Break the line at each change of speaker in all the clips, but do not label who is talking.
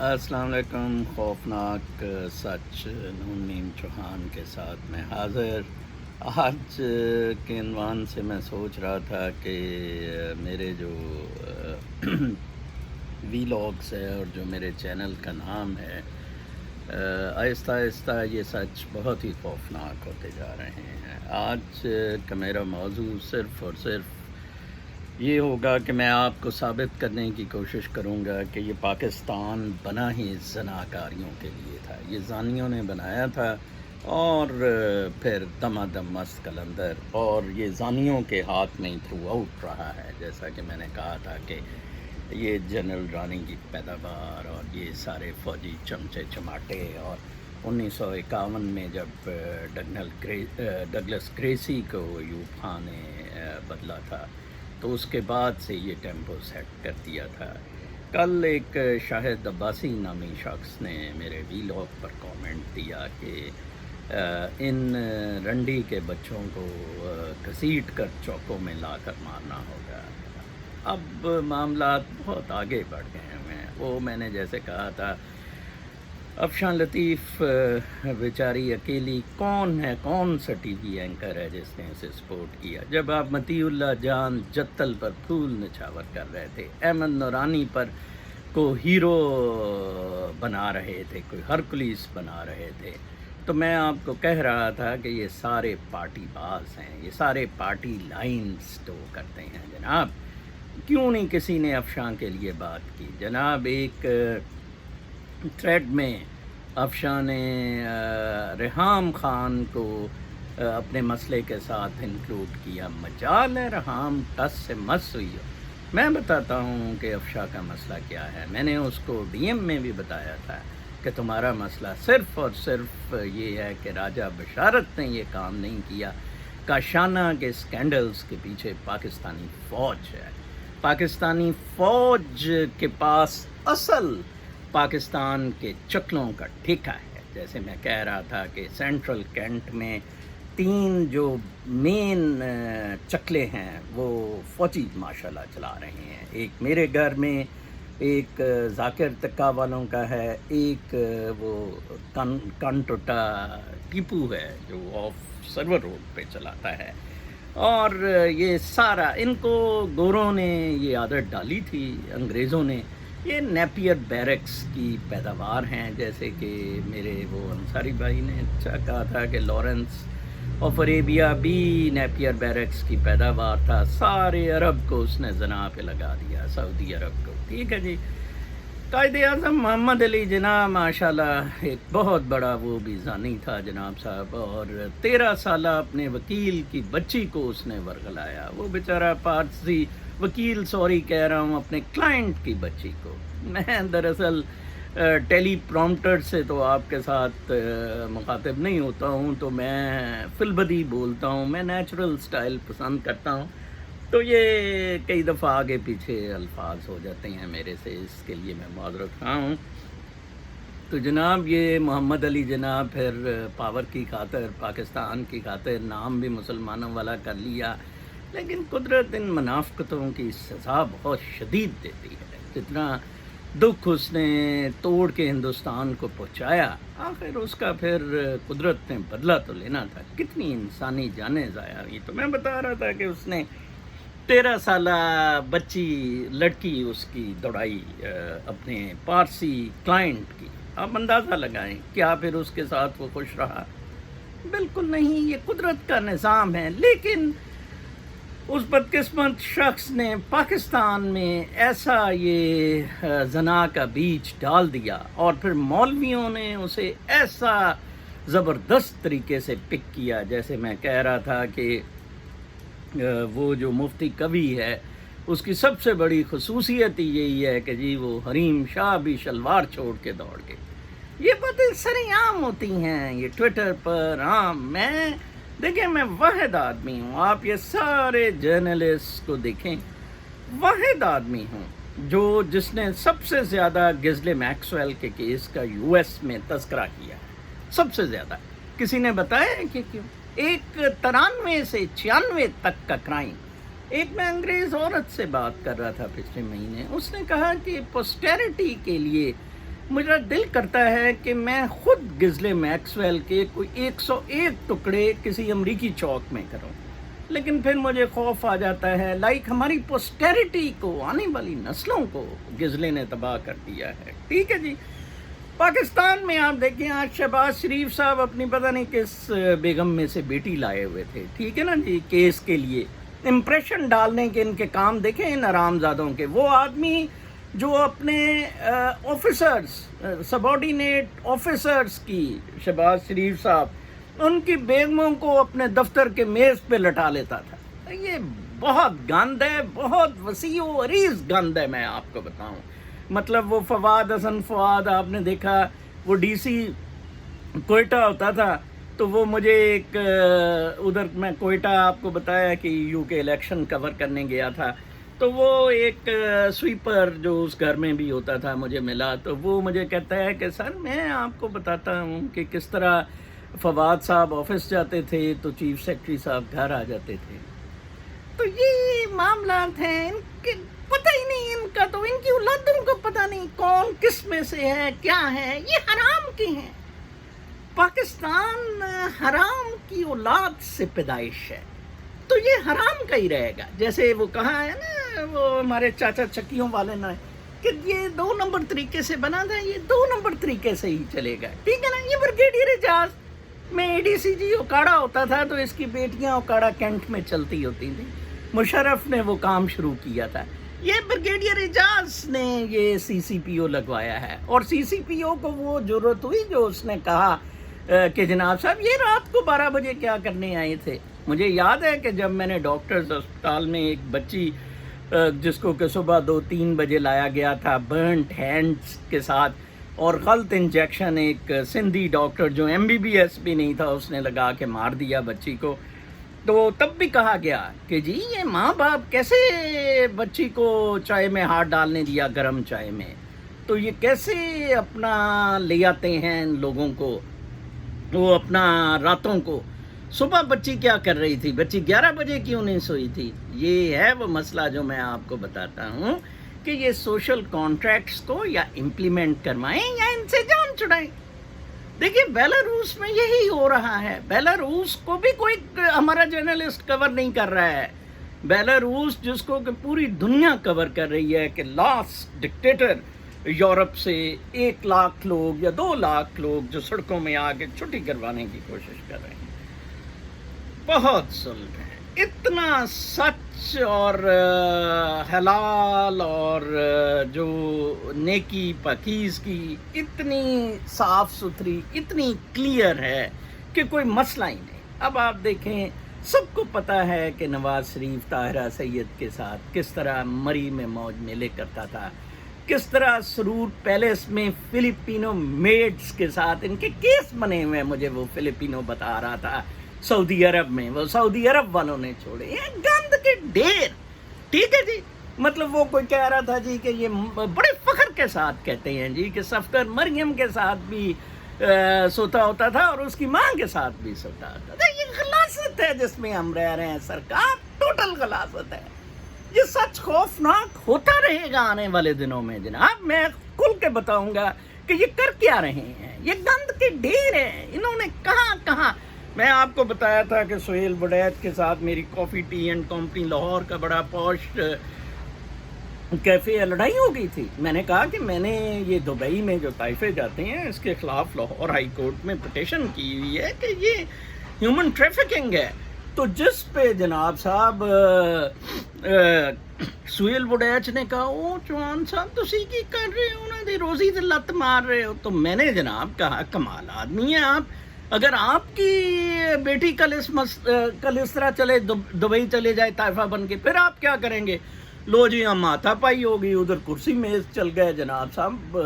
السلام علیکم. خوفناک سچ نون میم چوہان کے ساتھ میں حاضر. آج کے عنوان سے میں سوچ رہا تھا کہ میرے جو وی لاگس ہے اور جو میرے چینل کا نام ہے، آہستہ آہستہ یہ سچ بہت ہی خوفناک ہوتے جا رہے ہیں. آج کا میرا موضوع صرف اور صرف یہ ہوگا کہ میں آپ کو ثابت کرنے کی کوشش کروں گا کہ یہ پاکستان بنا ہی زناکاریوں کے لیے تھا. یہ زانیوں نے بنایا تھا اور پھر دمادم مست قلندر اور یہ زانیوں کے ہاتھ میں ہی تھرو آؤٹ رہا ہے. جیسا کہ میں نے کہا تھا کہ یہ جنرل رانی کی پیداوار اور یہ سارے فوجی چمچے چماٹے، اور 1951 میں جب ڈگلس گریسی کو ایوب خان نے بدلا تھا تو اس کے بعد سے یہ ٹیمپو سیٹ کر دیا تھا. کل ایک شاہد عباسی نامی شخص نے میرے وی لاگ پر کامنٹ دیا کہ ان رنڈی کے بچوں کو گھسیٹ کر چوکوں میں لا کر مارنا ہوگا. اب معاملات بہت آگے بڑھ گئے ہیں. وہ میں نے جیسے کہا تھا، افشاں لطیف بیچاری اکیلی کون سا ٹی وی اینکر ہے جس نے اسے سپورٹ کیا؟ جب آپ مطیع اللہ جان جتل پر پھول نچھاور کر رہے تھے، احمد نورانی پر کو ہیرو بنا رہے تھے، کوئی ہرکلیس بنا رہے تھے، تو میں آپ کو کہہ رہا تھا کہ یہ سارے پارٹی باز ہیں، یہ سارے پارٹی لائنز ٹو کرتے ہیں. جناب کیوں نہیں کسی نے افشاں کے لیے بات کی؟ جناب ایک تھریڈ میں افشاں نے ریحام خان کو اپنے مسئلے کے ساتھ انکلوڈ کیا. مجال ہے ریحام ٹس سے مس ہوئی ہو. میں بتاتا ہوں کہ افشاں کا مسئلہ کیا ہے. میں نے اس کو ڈی ایم میں بھی بتایا تھا کہ تمہارا مسئلہ صرف اور صرف یہ ہے کہ راجہ بشارت نے یہ کام نہیں کیا. کاشانہ کے سکینڈلز کے پیچھے پاکستانی فوج ہے. پاکستانی فوج کے پاس اصل پاکستان کے چکلوں کا ٹھیکہ ہے. جیسے میں کہہ رہا تھا کہ سینٹرل کینٹ میں 3 جو مین چکلے ہیں وہ فوجی ماشاءاللہ چلا رہے ہیں. ایک میرے گھر میں، ایک ذاکر تکا والوں کا ہے، ایک وہ کنٹوٹا ٹیپو ہے جو آف سرور روڈ پہ چلاتا ہے. اور یہ سارا ان کو گوروں نے یہ عادت ڈالی تھی، انگریزوں نے. یہ نیپیر بیرکس کی پیداوار ہیں. جیسے کہ میرے وہ انصاری بھائی نے اچھا کہا تھا کہ لارنس آف عربیہ بھی نیپیر بیرکس کی پیداوار تھا. سارے عرب کو اس نے زنا پہ لگا دیا، سعودی عرب کو. ٹھیک ہے جی. قائد اعظم محمد علی جناح ماشاءاللہ ایک بہت بڑا وہ بھی زانی تھا جناب صاحب، اور 13 سالہ اپنے وکیل کی بچی کو اس نے ورغلایا. وہ بیچارہ پارسی وکیل، سوری کہہ رہا ہوں، اپنے کلائنٹ کی بچی کو. میں دراصل ٹیلی پرومپٹر سے تو آپ کے ساتھ مخاطب نہیں ہوتا ہوں، تو میں فی البدی بولتا ہوں. میں نیچرل سٹائل پسند کرتا ہوں، تو یہ کئی دفعہ آگے پیچھے الفاظ ہو جاتے ہیں میرے سے، اس کے لیے میں معذرت خواہ ہوں. تو جناب یہ محمد علی جناح پھر پاور کی خاطر، پاکستان کی خاطر نام بھی مسلمانوں والا کر لیا. لیکن قدرت ان منافقتوں کی سزا بہت شدید دیتی ہے. جتنا دکھ اس نے توڑ کے ہندوستان کو پہنچایا، آخر اس کا پھر قدرت نے بدلہ تو لینا تھا. کتنی انسانی جانیں ضائع ہوئی. تو میں بتا رہا تھا کہ اس نے 13 سالہ بچی لڑکی اس کی دوڑائی اپنے پارسی کلائنٹ کی. آپ اندازہ لگائیں کیا پھر اس کے ساتھ وہ خوش رہا؟ بالکل نہیں. یہ قدرت کا نظام ہے. لیکن اس بدقسمت شخص نے پاکستان میں ایسا یہ زنا کا بیج ڈال دیا، اور پھر مولویوں نے اسے ایسا زبردست طریقے سے پک کیا. جیسے میں کہہ رہا تھا کہ وہ جو مفتی کبھی ہے، اس کی سب سے بڑی خصوصیت ہی یہی ہے کہ جی وہ حریم شاہ بھی شلوار چھوڑ کے دوڑ گئے. یہ باتیں سرِ عام ہوتی ہیں یہ ٹویٹر پر عام. دیکھیں میں واحد آدمی ہوں، آپ یہ سارے جرنلسٹ کو دیکھیں، واحد آدمی ہوں جس نے سب سے زیادہ گزلے میکسویل کے کیس کا یو ایس میں تذکرہ کیا ہے. سب سے زیادہ. کسی نے بتایا ہے کہ کیوں؟ 93 سے 96 تک کا کرائم. ایک میں انگریز عورت سے بات کر رہا تھا پچھلے مہینے، اس نے کہا کہ پوسٹیریٹی کے لیے میرا دل کرتا ہے کہ میں خود غزل میکسویل کے کوئی 101 ٹکڑے کسی امریکی چوک میں کروں، لیکن پھر مجھے خوف آ جاتا ہے، ہماری پوسٹیریٹی کو، آنے والی نسلوں کو غزلیں نے تباہ کر دیا ہے۔ ٹھیک ہے جی، پاکستان میں آپ دیکھیں آج شہباز شریف صاحب اپنی پتہ نہیں کس بیگم میں سے بیٹی لائے ہوئے تھے، ٹھیک ہے نا جی، کیس کے لیے امپریشن ڈالنے کے ان کے کام دیکھیں ان حرامزادوں کے۔ وہ آدمی جو اپنے آفیسرز، سب آرڈینیٹ آفیسرز کی، شہباز شریف صاحب ان کی بیگموں کو اپنے دفتر کے میز پہ لٹا لیتا تھا۔ یہ بہت گند ہے، بہت وسیع و عریض گند ہے، میں آپ کو بتاؤں۔ مطلب وہ فواد حسن فواد آپ نے دیکھا، وہ ڈی سی کوئٹہ ہوتا تھا، تو وہ مجھے ایک ادھر میں کوئٹہ آپ کو بتایا کہ یو کے الیکشن کور کرنے گیا تھا، تو وہ ایک سویپر جو اس گھر میں بھی ہوتا تھا مجھے ملا، تو وہ مجھے کہتا ہے کہ سر میں آپ کو بتاتا ہوں کہ کس طرح فواد صاحب آفس جاتے تھے تو چیف سیکرٹری صاحب گھر آ جاتے تھے۔ تو یہ معاملات ہیں، ان کے پتہ ہی نہیں، ان کا تو ان کی اولادوں کو پتہ نہیں کون کس میں سے ہے، کیا ہے، یہ حرام کی ہیں۔ پاکستان حرام کی اولاد سے پیدائش ہے، تو یہ حرام کا ہی رہے گا۔ جیسے وہ کہا ہے نا وہ ہمارے چاچا چکیوں والے نے کہ یہ 2 نمبر طریقے سے بنا تھا، یہ 2 نمبر طریقے سے ہی چلے گا، ٹھیک ہے نا۔ یہ بریگیڈیئر اعجاز میں اے ڈی سی جی اوکاڑا ہوتا تھا تو اس کی بیٹیاں اوکاڑا کینٹ میں چلتی ہوتی تھیں، مشرف نے وہ کام شروع کیا تھا۔ یہ بریگیڈیئر اعجاز نے یہ سی سی پی او لگوایا ہے، اور سی سی پی او کو وہ ضرورت ہوئی جو اس نے کہا کہ جناب صاحب یہ رات کو 12 بجے کیا کرنے آئے تھے۔ مجھے یاد ہے کہ جب میں نے ڈاکٹرز ہسپتال میں ایک بچی جس کو کہ صبح 2-3 بجے لایا گیا تھا برنٹ ہینڈز کے ساتھ اور غلط انجیکشن، ایک سندھی ڈاکٹر جو ایم بی بی ایس بھی نہیں تھا اس نے لگا کے مار دیا بچی کو، تو تب بھی کہا گیا کہ جی یہ ماں باپ کیسے بچی کو چائے میں ہاتھ ڈالنے دیا، گرم چائے میں، تو یہ کیسے اپنا لے آتے ہیں ان لوگوں کو، وہ اپنا راتوں کو۔ صبح بچی کیا کر رہی تھی؟ بچی 11 بجے کیوں نہیں سوئی تھی؟ یہ ہے وہ مسئلہ جو میں آپ کو بتاتا ہوں کہ یہ سوشل کانٹریکٹس کو یا امپلیمنٹ کروائیں یا ان سے جان چھڑائیں۔ دیکھیں بیلاروس میں یہی ہو رہا ہے، بیلاروس کو بھی کوئی ہمارا جرنلسٹ کور نہیں کر رہا ہے۔ بیلاروس جس کو کہ پوری دنیا کور کر رہی ہے کہ لاسٹ ڈکٹیٹر یورپ سے 1 لاکھ لوگ یا 2 لاکھ لوگ جو سڑکوں میں آ کے چھٹی کروانے کی کوشش کر رہے ہیں۔ بہت ظلم ہے، اتنا سچ اور حلال اور جو نیکی پاکیز کی اتنی صاف ستھری، اتنی کلیئر ہے کہ کوئی مسئلہ ہی نہیں۔ اب آپ دیکھیں، سب کو پتہ ہے کہ نواز شریف طاہرہ سید کے ساتھ کس طرح مری میں موج میلے کرتا تھا، کس طرح سرور پیلیس میں فلپینو میڈز کے ساتھ ان کے کیس بنے ہوئے، مجھے وہ فلپینو بتا رہا تھا سعودی عرب میں، وہ سعودی عرب والوں نے چھوڑے ہیں گند کے ڈھیر، ٹھیک ہے جی۔ مطلب وہ کوئی کہہ رہا تھا جی کہ یہ بڑے فخر کے ساتھ کہتے ہیں جی کہ صفدر مریم کے ساتھ بھی سوتا ہوتا تھا اور اس کی ماں کے ساتھ بھی سوتا ہوتا تھا۔ یہ غلاظت ہے جس میں ہم رہ رہے ہیں سرکار، ٹوٹل غلاظت ہے۔ یہ سچ خوفناک ہوتا رہے گا آنے والے دنوں میں جناب، میں کھل کے بتاؤں گا کہ یہ کر کیا رہے ہیں، یہ گند کے ڈھیر ہیں، انہوں نے کہاں کہاں۔ میں آپ کو بتایا تھا کہ سہیل وڈیچ کے ساتھ میری کافی ٹی اینڈ کمپنی لاہور کا بڑا پوش کیفے لڑائی ہو گئی تھی۔ میں نے کہا کہ میں نے یہ دبئی میں جو طائفے جاتے ہیں اس کے خلاف لاہور ہائی کورٹ میں پٹیشن کی ہوئی ہے کہ یہ ہیومن ٹریفکنگ ہے، تو جس پہ جناب صاحب سہیل وڈیچ نے کہا او چوہان صاحب تسی کی کر رہے ہو، انہوں نے روزی سے لت مار رہے ہو، تو میں نے جناب کہا کمال آدمی ہیں آپ، اگر آپ کی بیٹی کل اس طرح چلے دبئی چلے جائے طائفہ بن کے، پھر آپ کیا کریں گے؟ لو جی ہم ماتھا پائی ہوگی، ادھر کرسی میز چل گئے جناب صاحب،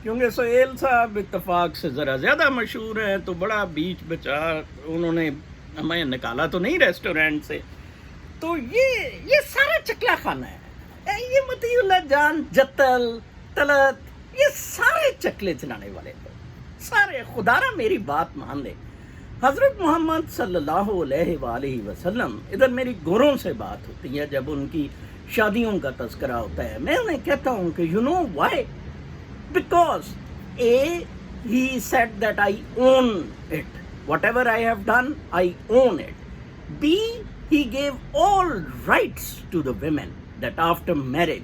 کیونکہ سہیل صاحب اتفاق سے ذرا زیادہ مشہور ہیں تو بڑا بیچ بچا، انہوں نے ہمیں نکالا تو نہیں ریسٹورینٹ سے۔ تو یہ سارا چکلا خانہ ہے، یہ مطیع اللہ جان جتل طلعت، یہ سارے چکلے چلانے والے لوگ سارے، خدا را میری بات مان لے۔ حضرت محمد صلی اللہ علیہ وآلہ وسلم، ادھر میری گوروں سے بات ہوتی ہے جب ان کی شادیوں کا تذکرہ ہوتا ہے، میں انہیں کہتا ہوں کہ you know why, because A, he said that I own it. Whatever I have done, I own it. B, he gave all rights to the women that after marriage.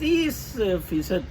30%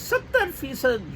70%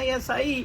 ISI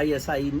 ISI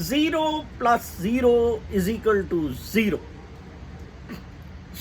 0 + 0 = 0.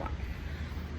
1.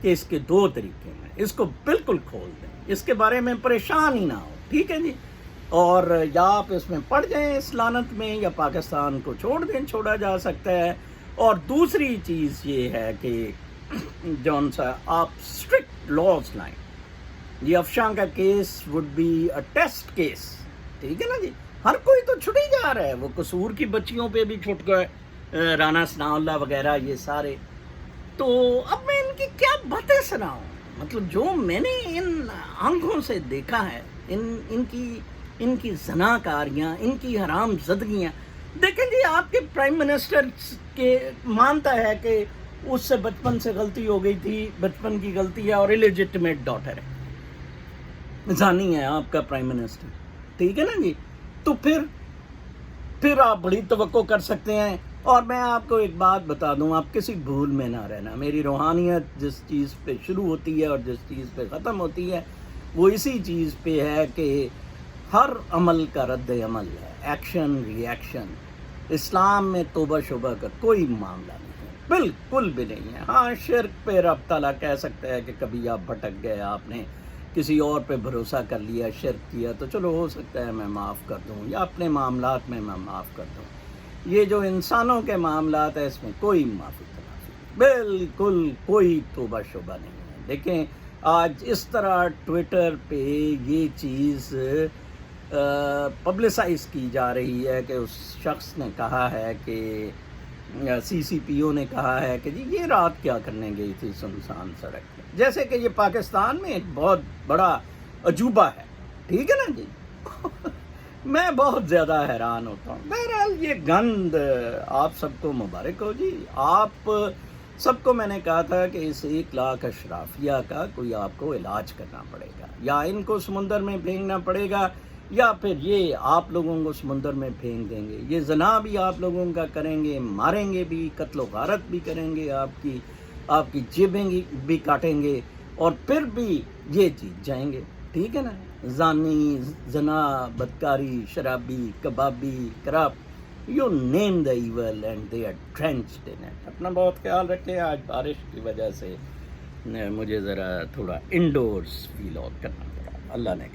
کہ اس کے دو طریقے ہیں، اس کو بالکل کھول دیں، اس کے بارے میں پریشان ہی نہ ہو، ٹھیک ہے جی. اور یا آپ اس میں پڑ جائیں اس لعنت میں، یا پاکستان کو چھوڑ دیں، چھوڑا جا سکتا ہے. اور دوسری چیز یہ ہے کہ جون سا آپ اسٹرکٹ لاز لائیں. یہ افشاں کا case would be a test case, ٹھیک ہے نا جی. ہر کوئی تو چھٹ ہی جا رہا ہے، وہ قصور کی بچیوں پہ بھی چھٹ گئے، رانا ثناء اللہ وغیرہ یہ سارے. تو اب میں ان کی کیا باتیں سناؤں، مطلب جو میں نے ان آنکھوں سے دیکھا ہے، ان کی زناکاریاں، ان کی حرام زدگیاں. دیکھیں جی، آپ کے پرائم منسٹر کے مانتا ہے کہ اس سے بچپن سے غلطی ہو گئی تھی، بچپن کی غلطی ہے اور الیجٹمیٹ ڈاٹر ہے، زانی ہے آپ کا پرائم منسٹر، ٹھیک ہے نا جی. تو پھر آپ بڑی توقع کر سکتے ہیں. اور میں آپ کو ایک بات بتا دوں، آپ کسی بھول میں نہ رہنا. میری روحانیت جس چیز پہ شروع ہوتی ہے اور جس چیز پہ ختم ہوتی ہے وہ اسی چیز پہ ہے کہ ہر عمل کا رد عمل ہے، ایکشن ری ایکشن. اسلام میں توبہ شبہ کا کوئی معاملہ نہیں ہے، بالکل بھی نہیں ہے. ہاں، شرک پہ رب تعالیٰ کہہ سکتا ہے کہ کبھی آپ بھٹک گئے، آپ نے کسی اور پہ بھروسہ کر لیا، شرک کیا، تو چلو ہو سکتا ہے میں معاف کر دوں، یا اپنے معاملات میں معاف کر دوں. یہ جو انسانوں کے معاملات ہیں اس میں کوئی معافی تلافی نہیں، بالکل کوئی توبہ شبہ نہیں ہے. دیکھیں آج اس طرح ٹویٹر پہ یہ چیز پبلسائز کی جا رہی ہے کہ اس شخص نے کہا ہے کہ سی سی پی او نے کہا ہے کہ جی یہ رات کیا کرنے گئی تھی سنسان سڑک میں، جیسے کہ یہ پاکستان میں ایک بہت بڑا عجوبہ ہے، ٹھیک ہے نا جی. میں بہت زیادہ حیران ہوتا ہوں. بہرحال یہ گند آپ سب کو مبارک ہو جی. آپ سب کو میں نے کہا تھا کہ اس 1 لاکھ اشرافیہ کا کوئی آپ کو علاج کرنا پڑے گا، یا ان کو سمندر میں پھینکنا پڑے گا، یا پھر یہ آپ لوگوں کو سمندر میں پھینک دیں گے. یہ زنا بھی آپ لوگوں کا کریں گے، ماریں گے بھی، قتل و غارت بھی کریں گے، آپ کی جیبیں بھی کاٹیں گے، اور پھر بھی یہ جیت جائیں گے، ٹھیک ہے نا. زانی، زنا، بدکاری، شرابی، کبابی، corrupt, you name the evil and they are drenched in it. اپنا بہت خیال رکھیں. آج بارش کی وجہ سے مجھے ذرا تھوڑا انڈورس فیل آؤٹ کرنا پڑا. اللہ نے